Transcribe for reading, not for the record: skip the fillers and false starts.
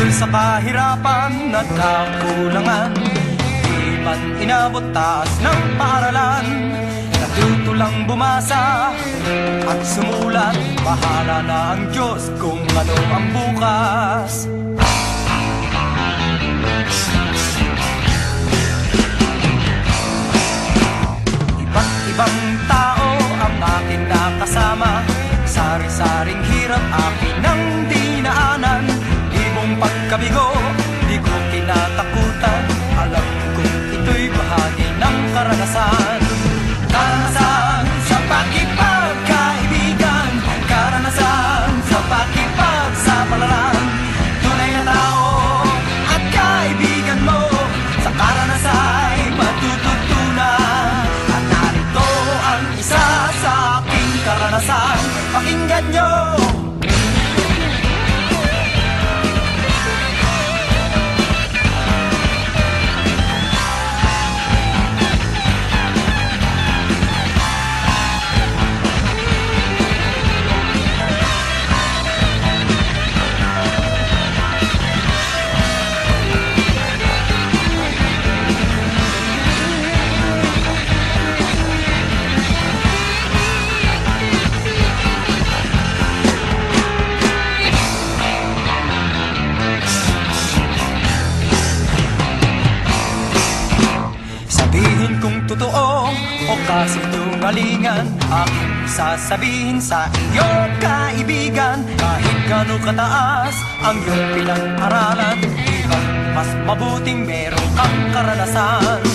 sa kahirapan at kakulangan, di man inabot taas ng paaralan. Natuto lang bumasa at sumulat, bahala na ang Diyos kung ano ang bukas. Iba't ibang tao ang aking nakasama, sari-saring hirap akin ang dinaanan. Ibong pagkabigo, di ko kinatakutan, alam kong ito'y bahagi ng karanasan. Karanasan sa pakikipagkaibigan, karanasan sa pakipagsapalaran. Tunay na tao at kaibigan mo, sa karanasa'y matututunan. At narito ang isa sa aking karanasan, pakinggan nyo. Sabihin kung totoo o kasinungalingan, aking sasabihin sa iyo kaibigan. Kahit gaano kataas ang iyong pinag-aralan, ibang mas mabuting meron kang karanasan.